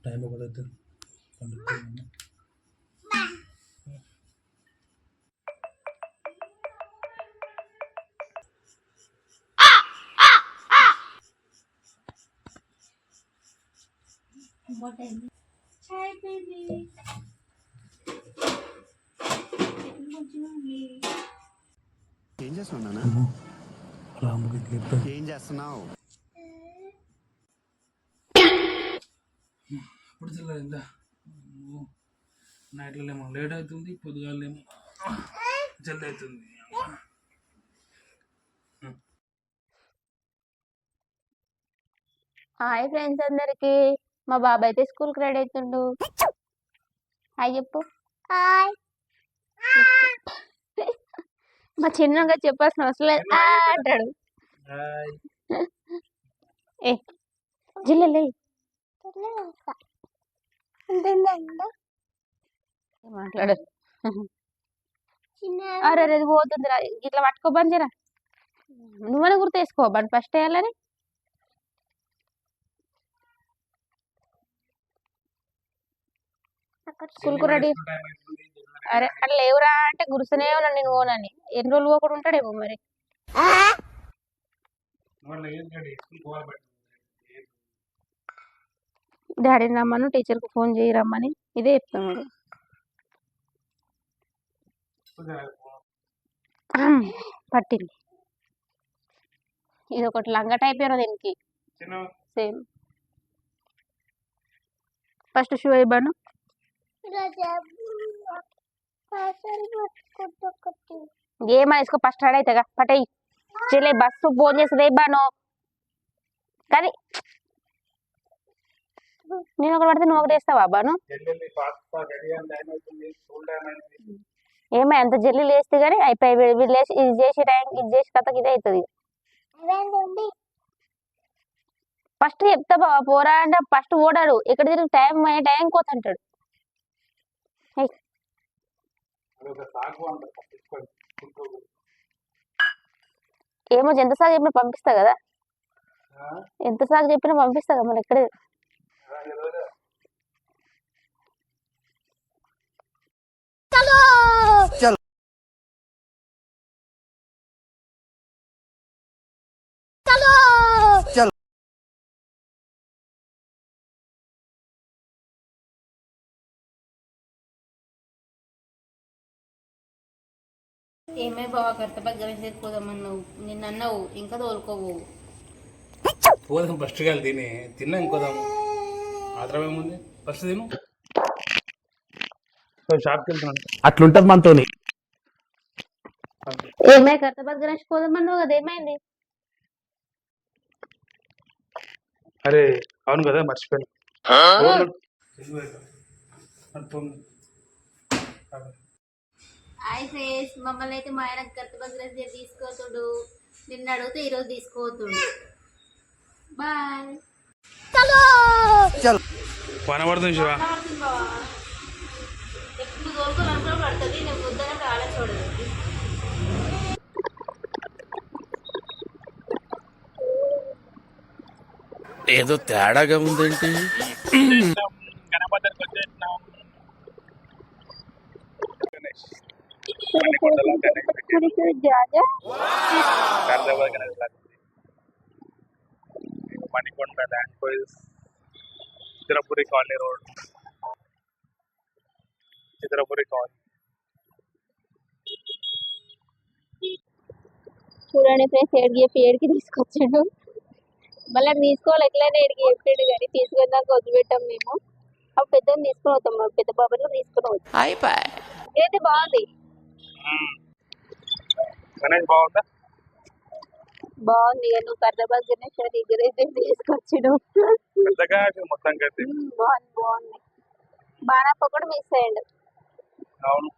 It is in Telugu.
టైం ఒకటైతే ఏం చేస్తున్నానా ఏం చేస్తున్నావు ఇప్పుడు తెల్లదా నైట్లో ఏమో లేట్ అవుతుంది, పొద్దుగాలేమో జల్ది అవుతుంది. హాయ్ ఫ్రెండ్స్ అందరికి. మా బాబాయ్ అయితే స్కూల్కి రెడీ అవుతుండు. హాయ్ చెప్పు. హాయ్. మా చిన్నగా చెప్పాల్సిన అవసరం లేదు అంటాడు. ఏ జిల్లెలే మాట్లాడు. అరే అది పోతుంది రా, ఇట్లా పట్టుకో బంద్ చేయరా. నువ్వనే గుర్తు వేసుకో బండి ఫస్ట్ వేయాలని. స్కూల్కు రెడీ. అరే అట్లా లేవురా అంటే గురుసనే ఉన్నాను నేను ఓనని. ఎన్ని రోజులు పోకుండా ఉంటాడేమో మరి. డాడీని రమ్మను, టీచర్కి ఫోన్ చేయి రమ్మని ఇదే చెప్తున్నాడు. పట్టింది. ఇది ఒకటి లంగా టైప్ ఏమో దీనికి సేమ్. ఫస్ట్ షూ ఇవ్వను. ఏమని వేసుకో ఫస్ట్ రెడీ అవుతాగా పట్టయి చెల్లె. బస్సు ఫోన్ చేస్తుంది ఇవ్వను కానీ నేను ఒకటి పడితే నువ్వు ఒకటి వేస్తావా బాను. ఏమో ఎంత జల్లి లేస్తే కానీ అయిపోయి లేచి ఇది చేసి టైం ఇది చేసి కథకి ఇదే అవుతుంది. ఫస్ట్ చెప్తా బాబా పోరా అంటే ఫస్ట్ ఓడాడు. ఇక్కడ తిరిగి టైం టైం కోతంటాడు. ఏమో ఎంత సాగు చెప్పినా పంపిస్తా కదా. ఎంత సాగు చెప్పినా పంపిస్తా కదా మన ఎక్కడ. ఏమే బావ కర్తపక్క గణేష్ పోదామన్నావు, నిన్న అన్నావు ఇంకా తోలుకోవు. పోదాం ఫస్ట్ కాదు తిని తిన్నా ఇంకోదాము. ఆత్రం ఏముంది, ఫస్ట్ తిను. షాప్కి వెళ్తున్నాను అట్లుంటది మనతోని. ఏమే కర్తపక్క గణేష్ పోదామన్నావు కదా, ఏమైంది? అరే అవును కదా మర్చిపోయాను. హాయ్ ఫ్రెండ్స్, మమ్మల్ని అయితే మా ఆయన కర్తపక్క తీసుకోతుడు. నిన్న అడిగితే ఈరోజు తీసుకోతుడు. బాయ్. పనబడుతుంది శివ. ఎప్పుడు తోలుకొని పడుతుంది. నేను వద్దనే రాలే చూడదు. ఏదో తేడాగా ఉందేంటి. Manikonda land boys, Chitrapuri colony road, Chitrapuri colony. చూడండి ఫ్రెండ్స్, ఏడికి తీసుకొచ్చాడు. మళ్ళీ తీసుకోవాలి ఎట్లయినా ఏడికి చెప్పాడు కానీ తీసుకున్నాక వదిలిపెట్టాం మేము. అప్పుడు పెద్దని తీసుకుని అవుతాం, పెద్ద బాబాయ్లో తీసుకుని అవుతాం. అయితే బాగుంది. గణేష్ బాగుందా? బాగుంది. నువ్వు కర్రబాద్ గణేష్ దగ్గరైతే తీసుకొచ్చాడు. పెద్దగా మొత్తం కలిసి బాగుంది. బాగుంది. బాణప్ప కూడా మిస్ అయ్యాడు. అవును.